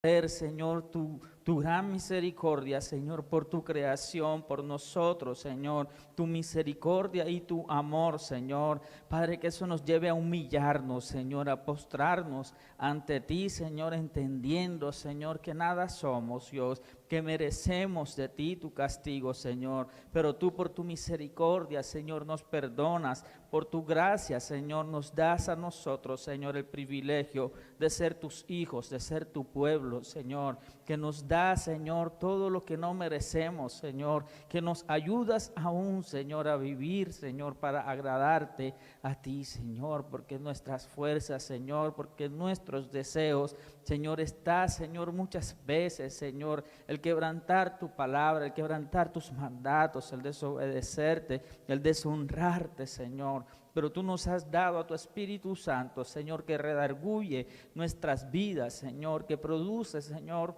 Señor, tu gran misericordia, Señor, por tu creación, por nosotros, Señor, tu misericordia y tu amor, Señor. Padre, que eso nos lleve a humillarnos, Señor, a postrarnos ante ti, Señor, entendiendo, Señor, que nada somos, Dios, que merecemos de ti tu castigo, Señor, pero tú por tu misericordia, Señor, nos perdonas, por tu gracia, Señor, nos das a nosotros, Señor, el privilegio de ser tus hijos, de ser tu pueblo, Señor, que nos da, Señor, todo lo que no merecemos, Señor, que nos ayudas aún, Señor, a vivir, Señor, para agradarte a ti, Señor, porque nuestras fuerzas, Señor, porque nuestros deseos, Señor, está, Señor, muchas veces, Señor, el quebrantar tu palabra, el quebrantar tus mandatos, el desobedecerte, el deshonrarte, Señor. Pero tú nos has dado a tu Espíritu Santo, Señor, que redarguye nuestras vidas, Señor, que produce, Señor,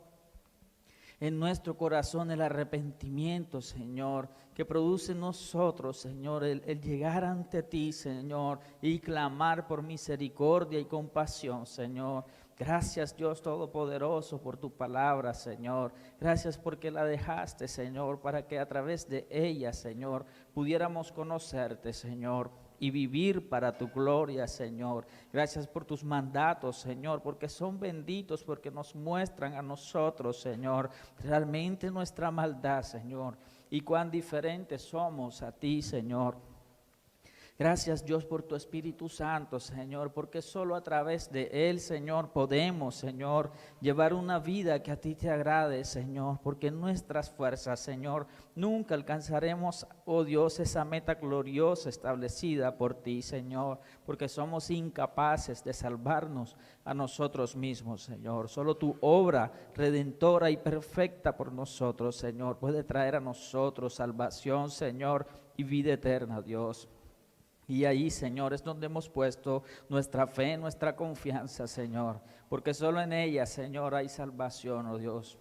en nuestro corazón el arrepentimiento, Señor, que produce en nosotros, Señor, el llegar ante ti, Señor, y clamar por misericordia y compasión, Señor. Gracias, Dios Todopoderoso, por tu palabra, Señor. Gracias porque la dejaste, Señor, para que a través de ella, Señor, pudiéramos conocerte, Señor, y vivir para tu gloria, Señor. Gracias por tus mandatos, Señor, porque son benditos, porque nos muestran a nosotros, Señor, realmente nuestra maldad, Señor, y cuán diferentes somos a ti, Señor. Gracias, Dios, por tu Espíritu Santo, Señor, porque solo a través de Él, Señor, podemos, Señor, llevar una vida que a ti te agrade, Señor, porque en nuestras fuerzas, Señor, nunca alcanzaremos, oh Dios, esa meta gloriosa establecida por ti, Señor, porque somos incapaces de salvarnos a nosotros mismos, Señor. Solo tu obra redentora y perfecta por nosotros, Señor, puede traer a nosotros salvación, Señor, y vida eterna, Dios. Y ahí, Señor, es donde hemos puesto nuestra fe, nuestra confianza, Señor, porque solo en ella, Señor, hay salvación, oh Dios.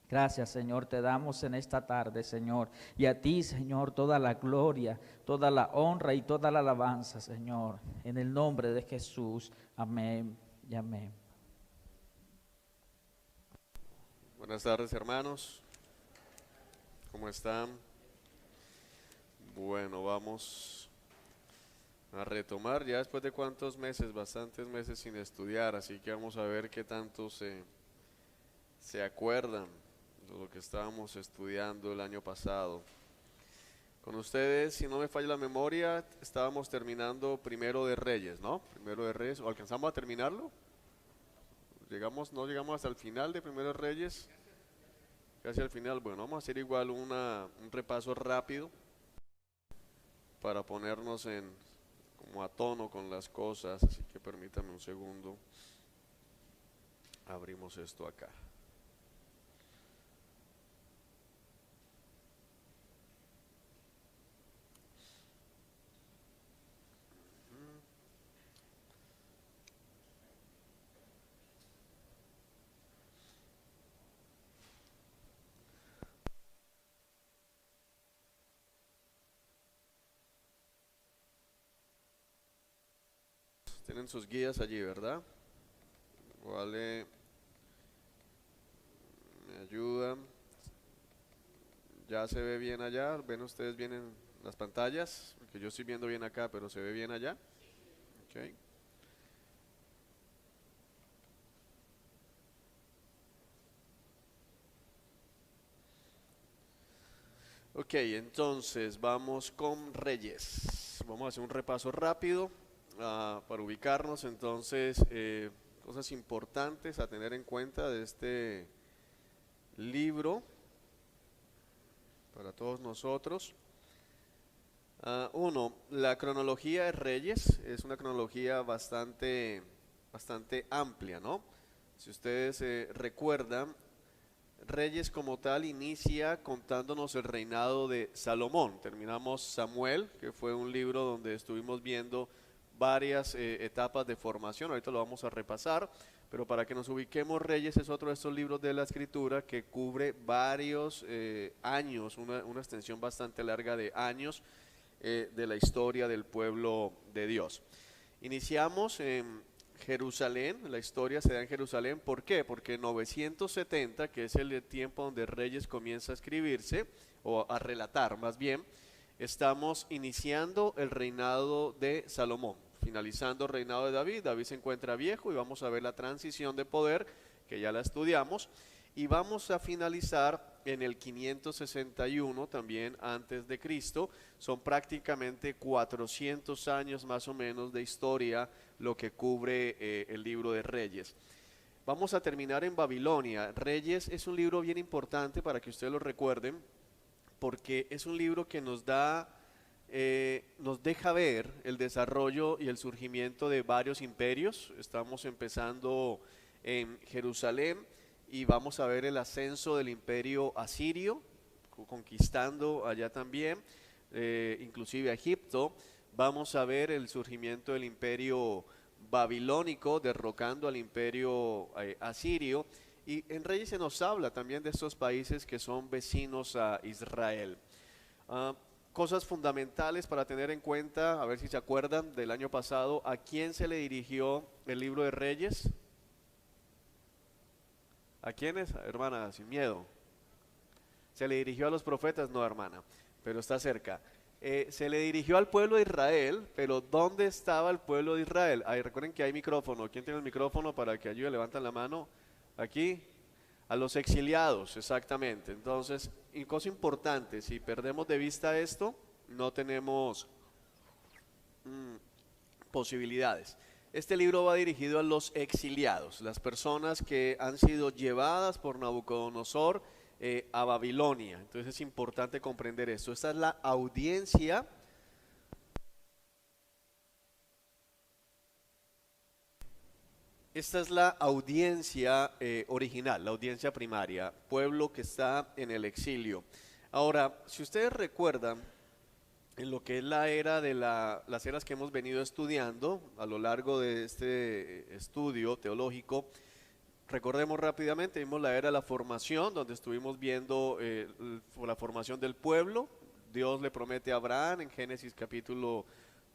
Gracias, Señor, te damos en esta tarde, Señor, y a ti, Señor, toda la gloria, toda la honra y toda la alabanza, Señor, en el nombre de Jesús. Amén y amén. Buenas tardes, hermanos. ¿Cómo están? Bueno, vamos a retomar ya después de cuántos meses, bastantes meses sin estudiar, así que vamos a ver qué tanto se acuerdan de lo que estábamos estudiando el año pasado. Con ustedes, si no me falla la memoria, estábamos terminando Primero de Reyes, ¿no? Primero de Reyes, ¿o alcanzamos a terminarlo? No llegamos hasta el final de Primero de Reyes, casi al final. Bueno, vamos a hacer igual un repaso rápido para ponernos como a tono con las cosas, así que permítame un segundo. Abrimos esto acá. Tienen sus guías allí, ¿verdad? Vale, me ayudan. ¿Ya se ve bien allá? ¿Ven ustedes bien en las pantallas? Porque yo estoy viendo bien acá, pero ¿se ve bien allá? Ok. Ok, entonces vamos con Reyes. Vamos a hacer un repaso rápido para ubicarnos. Entonces, cosas importantes a tener en cuenta de este libro para todos nosotros. Uno, la cronología de Reyes es una cronología bastante amplia, ¿no? Si ustedes recuerdan, Reyes como tal inicia contándonos el reinado de Salomón. Terminamos Samuel, que fue un libro donde estuvimos viendo varias etapas de formación. Ahorita lo vamos a repasar, pero para que nos ubiquemos, Reyes es otro de estos libros de la Escritura que cubre varios años, una extensión bastante larga de años de la historia del pueblo de Dios. Iniciamos Jerusalén, la historia se da en Jerusalén. ¿Por qué? Porque en 970, que es el tiempo donde Reyes comienza a escribirse, o a relatar más bien, estamos iniciando el reinado de Salomón, finalizando el reinado de David. David se encuentra viejo y vamos a ver la transición de poder, que ya la estudiamos, y vamos a finalizar en el 561 también antes de Cristo. Son prácticamente 400 años más o menos de historia lo que cubre el libro de Reyes. Vamos a terminar en Babilonia. Reyes es un libro bien importante para que ustedes lo recuerden, porque es un libro que nos deja ver el desarrollo y el surgimiento de varios imperios. Estamos empezando en Jerusalén y vamos a ver el ascenso del imperio asirio, conquistando allá también, inclusive a Egipto. Vamos a ver el surgimiento del imperio babilónico, derrocando al imperio asirio. Y en Reyes se nos habla también de estos países que son vecinos a Israel. Cosas fundamentales para tener en cuenta, a ver si se acuerdan del año pasado, ¿a quién se le dirigió el libro de Reyes? ¿A quiénes? Hermana, sin miedo. ¿Se le dirigió a los profetas? No, hermana, pero está cerca. Se le dirigió al pueblo de Israel, pero ¿dónde estaba el pueblo de Israel? Ahí, recuerden que hay micrófono. ¿Quién tiene el micrófono para que ayude? Levantan la mano. Aquí, a los exiliados, exactamente. Entonces, y cosa importante, si perdemos de vista esto, no tenemos posibilidades. Este libro va dirigido a los exiliados, las personas que han sido llevadas por Nabucodonosor a Babilonia. Entonces es importante comprender esto. Esta es la audiencia original, la audiencia primaria, pueblo que está en el exilio. Ahora, si ustedes recuerdan, en lo que es la era de las eras que hemos venido estudiando a lo largo de este estudio teológico, recordemos rápidamente, vimos la era de la formación, donde estuvimos viendo la formación del pueblo. Dios le promete a Abraham en Génesis capítulo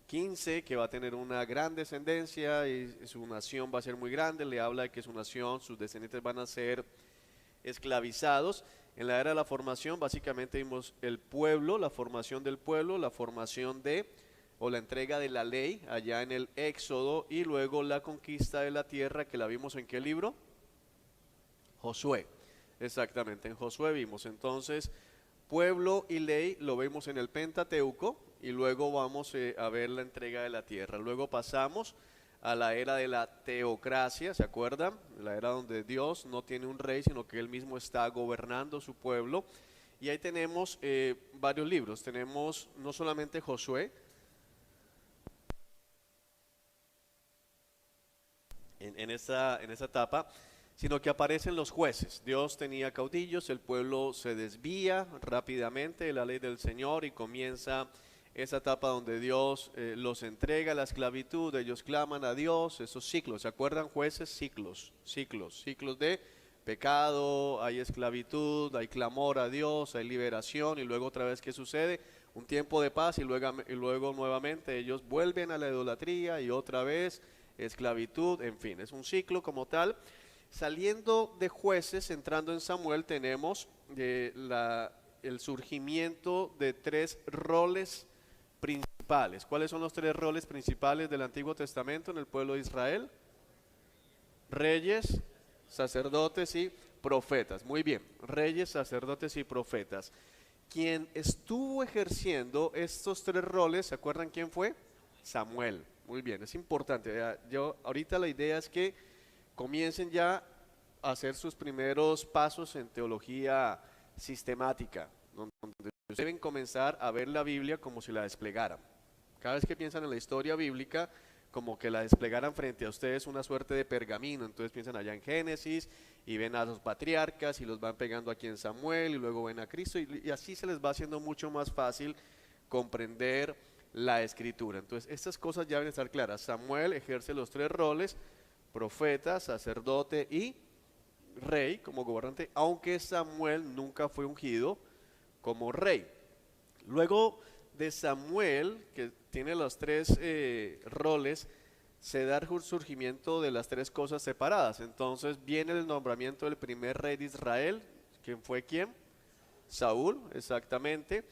15 que va a tener una gran descendencia y su nación va a ser muy grande. Le habla de que su nación, sus descendientes van a ser esclavizados. En la era de la formación básicamente vimos el pueblo, la formación del pueblo, la formación o la entrega de la ley allá en el Éxodo, y luego la conquista de la tierra, que la vimos ¿en qué libro? Josué. Exactamente, en Josué vimos entonces pueblo y ley, lo vemos en el Pentateuco, y luego vamos a ver la entrega de la tierra. Luego pasamos a la era de la teocracia, ¿se acuerdan? La era donde Dios no tiene un rey, sino que Él mismo está gobernando su pueblo. Y ahí tenemos varios libros. Tenemos no solamente Josué, en esa etapa, sino que aparecen los jueces. Dios tenía caudillos, el pueblo se desvía rápidamente de la ley del Señor y comienza esa etapa donde Dios los entrega a la esclavitud. Ellos claman a Dios, esos ciclos, ¿se acuerdan? Jueces, ciclos de pecado, hay esclavitud, hay clamor a Dios, hay liberación, y luego otra vez, ¿qué sucede? Un tiempo de paz, y luego nuevamente ellos vuelven a la idolatría, y otra vez esclavitud. En fin, es un ciclo como tal. Saliendo de Jueces, entrando en Samuel, tenemos el surgimiento de 3 roles principales. ¿Cuáles son los 3 roles principales del Antiguo Testamento en el pueblo de Israel? Reyes, sacerdotes y profetas. Muy bien, reyes, sacerdotes y profetas. Quien estuvo ejerciendo estos 3 roles, ¿se acuerdan quién fue? Samuel. Muy bien, es importante. Ahorita la idea es que comiencen ya a hacer sus primeros pasos en teología sistemática, donde deben comenzar a ver la Biblia como si la desplegaran. Cada vez que piensan en la historia bíblica, como que la desplegaran frente a ustedes una suerte de pergamino. Entonces piensan allá en Génesis y ven a los patriarcas y los van pegando aquí en Samuel, y luego ven a Cristo, y así se les va haciendo mucho más fácil comprender la escritura. Entonces estas cosas ya deben estar claras. Samuel ejerce los 3 roles: profeta, sacerdote y rey como gobernante, aunque Samuel nunca fue ungido como rey. Luego de Samuel, que tiene los 3 roles, se da el surgimiento de las tres cosas separadas. Entonces viene el nombramiento del primer rey de Israel. ¿Quién fue quién? Saúl, exactamente.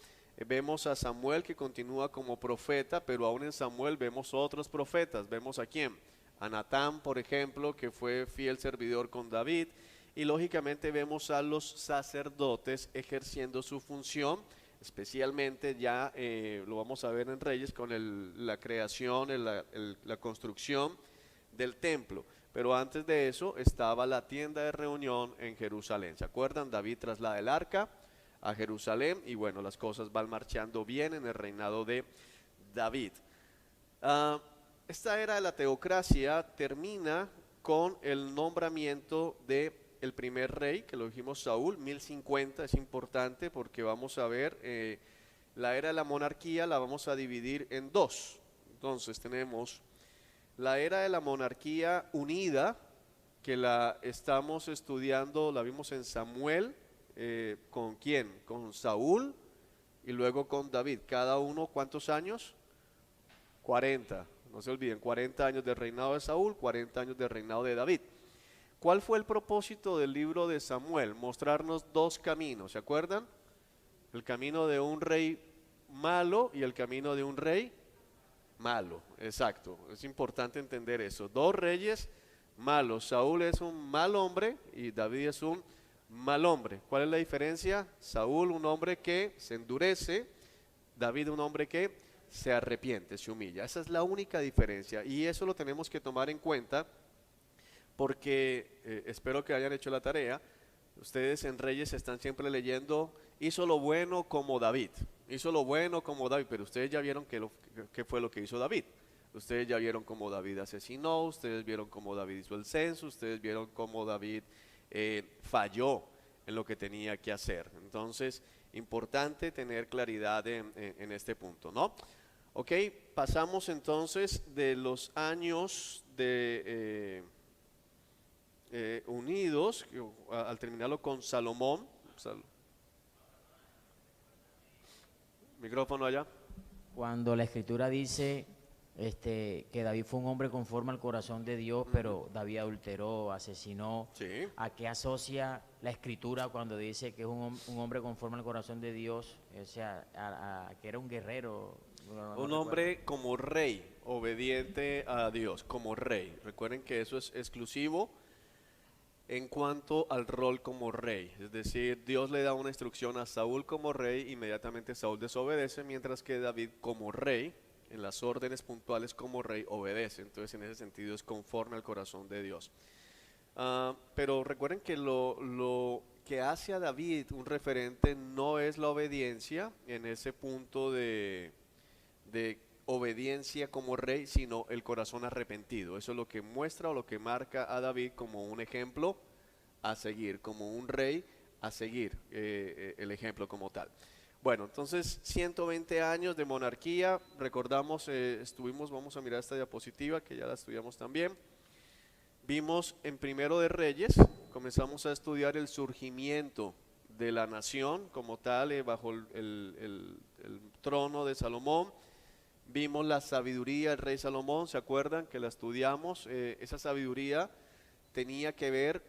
Vemos a Samuel que continúa como profeta, pero aún en Samuel vemos otros profetas. Vemos a quién, a Natán, por ejemplo, que fue fiel servidor con David. Y lógicamente vemos a los sacerdotes ejerciendo su función, especialmente ya lo vamos a ver en Reyes con la creación, la construcción del templo. Pero antes de eso estaba la tienda de reunión en Jerusalén. ¿Se acuerdan? David traslada el arca a Jerusalén y bueno, las cosas van marchando bien en el reinado de David. Esta era de la teocracia termina con el nombramiento de el primer rey, que lo dijimos Saúl, 1050, es importante porque vamos a ver, la era de la monarquía la vamos a dividir en dos. Entonces tenemos la era de la monarquía unida, que la estamos estudiando, la vimos en Samuel, ¿con quién? Con Saúl y luego con David. Cada uno, ¿cuántos años? 40, no se olviden, 40 años de reinado de Saúl, 40 años de reinado de David. ¿Cuál fue el propósito del libro de Samuel? Mostrarnos dos caminos, ¿se acuerdan? El camino de un rey malo y el camino de un rey malo, exacto. Es importante entender eso. Dos reyes malos. Saúl es un mal hombre y David es un mal hombre. ¿Cuál es la diferencia? Saúl, un hombre que se endurece, David, un hombre que se arrepiente, se humilla. Esa es la única diferencia y eso lo tenemos que tomar en cuenta porque espero que hayan hecho la tarea. Ustedes en Reyes están siempre leyendo, hizo lo bueno como David, hizo lo bueno como David, pero ustedes ya vieron qué fue lo que hizo David. Ustedes ya vieron cómo David asesinó, ustedes vieron cómo David hizo el censo, ustedes vieron cómo David falló en lo que tenía que hacer. Entonces, importante tener claridad en este punto, ¿no? Ok, pasamos entonces de los años de unidos, al terminarlo con Salomón. Micrófono allá. Cuando la escritura dice que David fue un hombre conforme al corazón de Dios, pero David adulteró, asesinó, Sí. ¿a qué asocia la escritura cuando dice que es un hombre conforme al corazón de Dios? O sea, a que era un guerrero. Un hombre como rey, obediente a Dios, como rey. Recuerden que eso es exclusivo en cuanto al rol como rey, es decir, Dios le da una instrucción a Saúl como rey, inmediatamente Saúl desobedece, mientras que David como rey, en las órdenes puntuales como rey, obedece. Entonces en ese sentido es conforme al corazón de Dios. Pero recuerden que lo que hace a David un referente no es la obediencia en ese punto de obediencia como rey, sino el corazón arrepentido. Eso es lo que muestra o lo que marca a David como un ejemplo a seguir, como un rey a seguir, el ejemplo como tal. Bueno, entonces 120 años de monarquía, recordamos, vamos a mirar esta diapositiva que ya la estudiamos también. Vimos en Primero de Reyes, comenzamos a estudiar el surgimiento de la nación como tal, bajo el trono de Salomón. Vimos la sabiduría del rey Salomón, ¿se acuerdan que la estudiamos? Esa sabiduría tenía que ver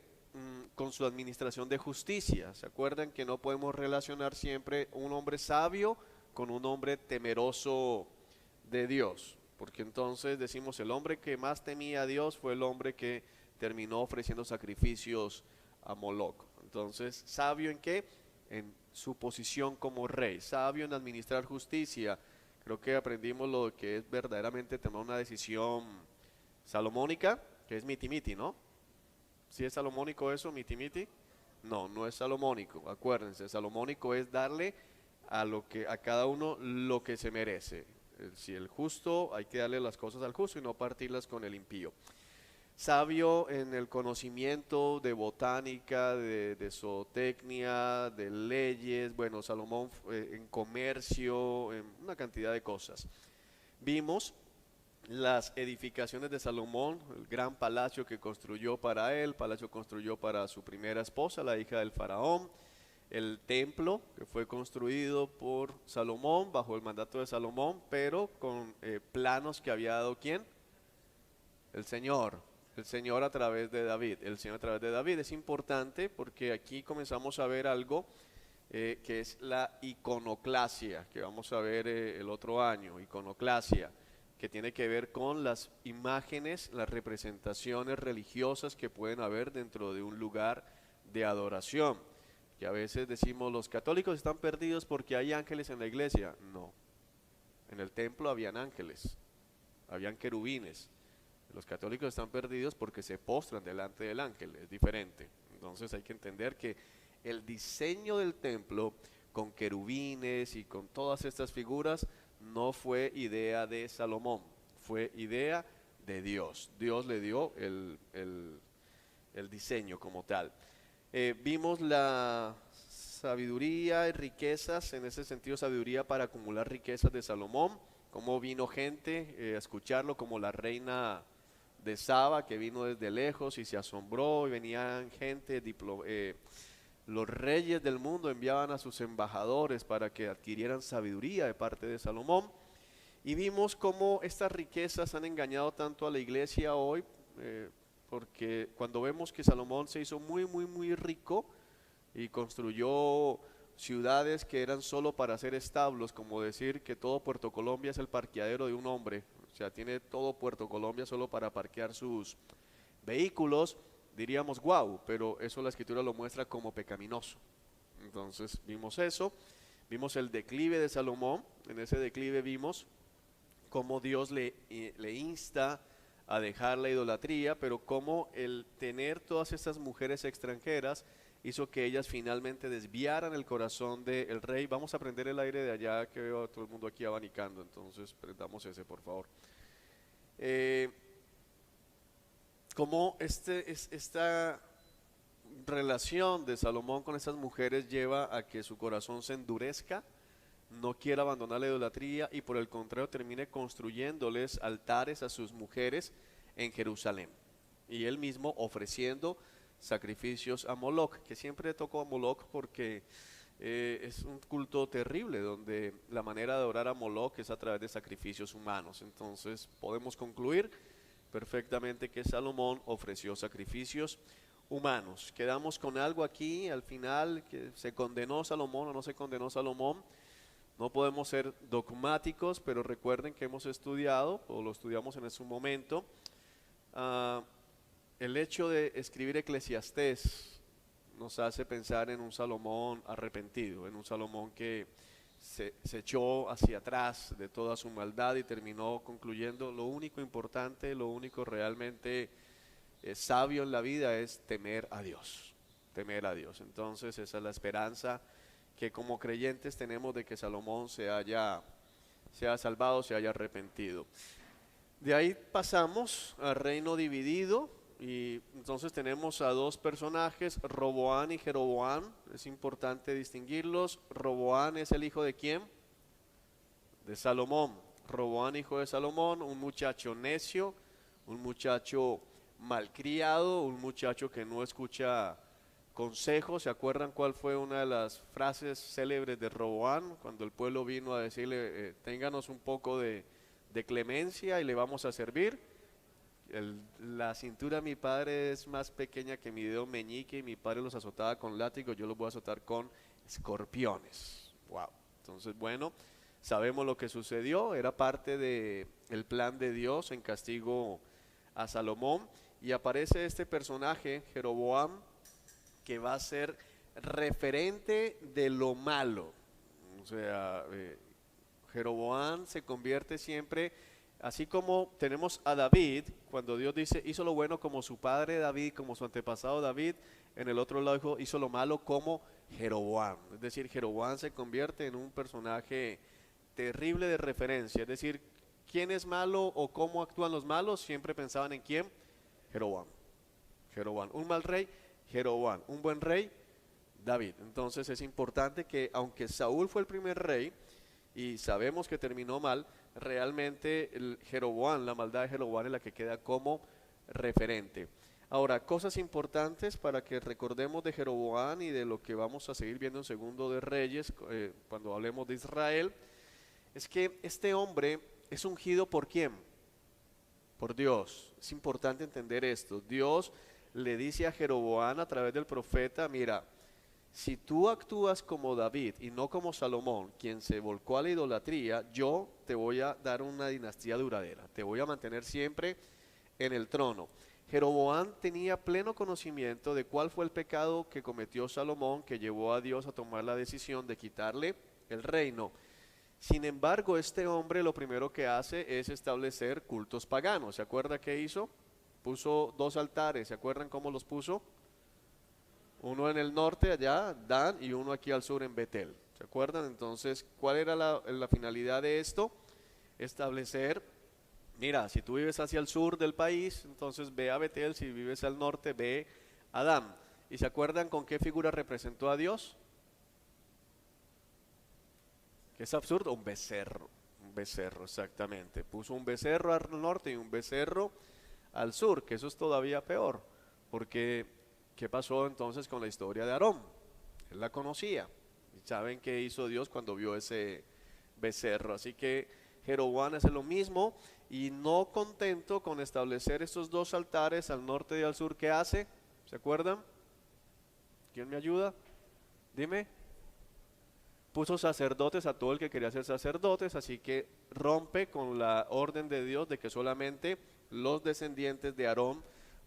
con su administración de justicia. ¿Se acuerdan que no podemos relacionar siempre un hombre sabio con un hombre temeroso de Dios? Porque entonces decimos, el hombre que más temía a Dios fue el hombre que terminó ofreciendo sacrificios a Moloc. Entonces, ¿sabio en qué? En su posición como rey, sabio en administrar justicia. Creo que aprendimos lo que es verdaderamente tomar una decisión salomónica, que es miti-miti, ¿no? ¿Sí es salomónico eso, miti-miti? No, no es salomónico, acuérdense, salomónico es darle a cada uno lo que se merece. Si el justo, hay que darle las cosas al justo y no partirlas con el impío. Sabio en el conocimiento de botánica, de zootecnia, de leyes, bueno, Salomón en comercio, en una cantidad de cosas. Vimos las edificaciones de Salomón, el gran palacio que construyó para él, palacio construyó para su primera esposa, la hija del faraón, el templo que fue construido por Salomón, bajo el mandato de Salomón, pero con planos que había dado ¿quién? El Señor a través de David. El Señor a través de David es importante porque aquí comenzamos a ver algo que es la iconoclasia, que vamos a ver el otro año, iconoclasia, que tiene que ver con las imágenes, las representaciones religiosas que pueden haber dentro de un lugar de adoración. Que a veces decimos los católicos están perdidos porque hay ángeles en la iglesia. No, en el templo habían ángeles, habían querubines. Los católicos están perdidos porque se postran delante del ángel, es diferente. Entonces hay que entender que el diseño del templo con querubines y con todas estas figuras no fue idea de Salomón, fue idea de Dios. Dios le dio el diseño como tal. Vimos la sabiduría y riquezas, en ese sentido sabiduría para acumular riquezas de Salomón, cómo vino gente a escucharlo, como la reina de Saba que vino desde lejos y se asombró, y venían gente, los reyes del mundo enviaban a sus embajadores para que adquirieran sabiduría de parte de Salomón, y vimos cómo estas riquezas han engañado tanto a la iglesia hoy, porque cuando vemos que Salomón se hizo muy rico y construyó ciudades que eran solo para hacer establos, como decir que todo Puerto Colombia es el parqueadero de un hombre, o sea, tiene todo Puerto Colombia solo para parquear sus vehículos, diríamos wow, pero eso la escritura lo muestra como pecaminoso. Entonces vimos eso, vimos el declive de Salomón, en ese declive vimos cómo Dios le insta a dejar la idolatría, pero cómo el tener todas estas mujeres extranjeras hizo que ellas finalmente desviaran el corazón del rey. Vamos a prender el aire de allá, que veo a todo el mundo aquí abanicando, entonces prendamos ese, por favor. Cómo esta relación de Salomón con estas mujeres lleva a que su corazón se endurezca, no quiera abandonar la idolatría y por el contrario termine construyéndoles altares a sus mujeres en Jerusalén, y él mismo ofreciendo sacrificios a Moloch, que siempre tocó a Moloch porque es un culto terrible donde la manera de adorar a Moloch es a través de sacrificios humanos. Entonces podemos concluir perfectamente que Salomón ofreció sacrificios humanos. Quedamos con algo aquí al final, que se condenó Salomón o no se condenó Salomón. No podemos ser dogmáticos, pero recuerden que hemos estudiado, o lo estudiamos en su momento, el hecho de escribir Eclesiastés nos hace pensar en un Salomón arrepentido, en un Salomón que se echó hacia atrás de toda su maldad y terminó concluyendo: lo único importante, lo único realmente sabio en la vida es temer a Dios, temer a Dios. Entonces esa es la esperanza que como creyentes tenemos de que Salomón se haya salvado, se haya arrepentido. De ahí pasamos al reino dividido, y entonces tenemos a dos personajes, Roboán y Jeroboán. Es importante distinguirlos. Roboán es el hijo de ¿quién? De Salomón. Roboán, hijo de Salomón, un muchacho necio, un muchacho malcriado, un muchacho que no escucha consejos. ¿Se acuerdan cuál fue una de las frases célebres de Roboán? Cuando el pueblo vino a decirle, ténganos un poco de clemencia y le vamos a servir. La cintura de mi padre es más pequeña que mi dedo meñique y mi padre los azotaba con látigo, yo los voy a azotar con escorpiones. Wow. Entonces, bueno, sabemos lo que sucedió, era parte del plan de Dios en castigo a Salomón, y aparece este personaje, Jeroboam, que va a ser referente de lo malo. O sea, Jeroboam se convierte siempre, así como tenemos a David, cuando Dios dice hizo lo bueno como su padre David, como su antepasado David, en el otro lado dijo hizo lo malo como Jeroboam. Es decir, Jeroboam se convierte en un personaje terrible de referencia. Es decir, ¿quién es malo o cómo actúan los malos? Siempre pensaban en ¿quién? Jeroboam. Jeroboam. Un mal rey, Jeroboam. Un buen rey, David. Entonces es importante que aunque Saúl fue el primer rey y sabemos que terminó mal, realmente el Jeroboam, la maldad de Jeroboam es la que queda como referente. Ahora, cosas importantes para que recordemos de Jeroboam y de lo que vamos a seguir viendo en Segundo de Reyes, cuando hablemos de Israel, es que este hombre es ungido ¿por quién? por Dios. Es importante entender esto. Dios le dice a Jeroboam a través del profeta, mira, si tú actúas como David y no como Salomón, quien se volcó a la idolatría, yo te voy a dar una dinastía duradera, te voy a mantener siempre en el trono. Jeroboam tenía pleno conocimiento de cuál fue el pecado que cometió Salomón, que llevó a Dios a tomar la decisión de quitarle el reino. Sin embargo, este hombre lo primero que hace es establecer cultos paganos. ¿Se acuerda qué hizo? Puso 2 altares. ¿Se acuerdan cómo los puso? Uno en el norte allá, Dan, y uno aquí al sur en Betel. ¿Se acuerdan? Entonces, ¿cuál era la finalidad de esto? Establecer, mira, si tú vives hacia el sur del país, entonces ve a Betel, si vives al norte, ve a Dan. ¿Y se acuerdan con qué figura representó a Dios? Que es absurdo, un becerro exactamente. Puso un becerro al norte y un becerro al sur, que eso es todavía peor, porque ¿qué pasó entonces con la historia de Aarón? Él la conocía. ¿Y saben qué hizo Dios cuando vio ese becerro? Así que Jeroboam hace lo mismo y no contento con establecer estos 2 altares al norte y al sur, ¿qué hace? ¿Se acuerdan? ¿Quién me ayuda? Dime. Puso sacerdotes a todo el que quería ser sacerdotes, así que rompe con la orden de Dios de que solamente los descendientes de Aarón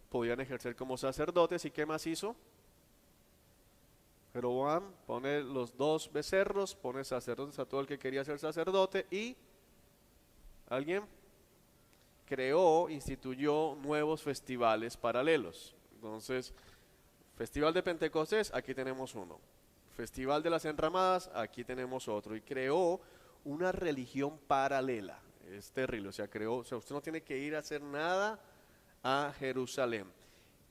podían ejercer como sacerdotes. ¿Y qué más hizo? Jeroboam pone los 2 becerros, pone sacerdotes a todo el que quería ser sacerdote y alguien instituyó nuevos festivales paralelos. Entonces, Festival de Pentecostés, aquí tenemos uno. Festival de las Enramadas, aquí tenemos otro. Y creó una religión paralela. Es terrible, usted no tiene que ir a hacer nada a Jerusalén.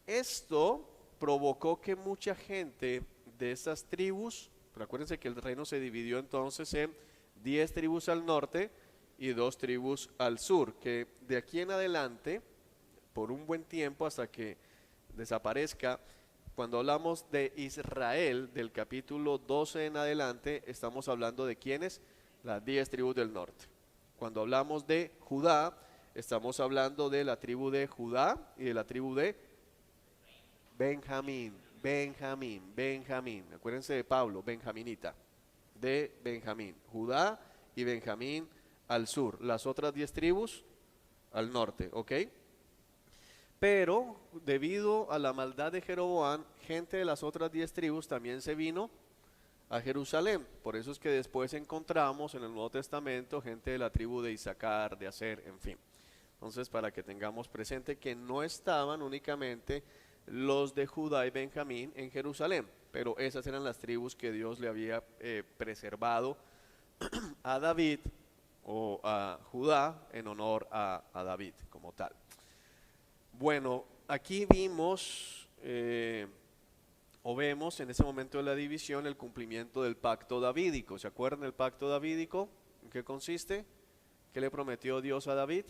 Esto provocó que mucha gente de estas tribus, pero acuérdense que el reino se dividió entonces en 10 tribus al norte y 2 tribus al sur, que de aquí en adelante, por un buen tiempo hasta que desaparezca, cuando hablamos de Israel, del capítulo 12 en adelante, estamos hablando de ¿quiénes? Las 10 tribus del norte. Cuando hablamos de Judá, estamos hablando de la tribu de Judá y de la tribu de Benjamín. Acuérdense de Pablo, benjaminita, de Benjamín. Judá y Benjamín al sur. Las otras 10 tribus al norte, ¿ok? Pero debido a la maldad de Jeroboam, gente de las otras 10 tribus también se vino a Jerusalén. Por eso es que después encontramos en el Nuevo Testamento gente de la tribu de Isaacar, de Aser, en fin. Entonces, para que tengamos presente que no estaban únicamente los de Judá y Benjamín en Jerusalén, pero esas eran las tribus que Dios le había preservado a David o a Judá en honor a David como tal. Bueno, aquí vimos o vemos en ese momento de la división el cumplimiento del pacto davídico. ¿Se acuerdan del pacto davídico? ¿En qué consiste? ¿Qué le prometió Dios a David?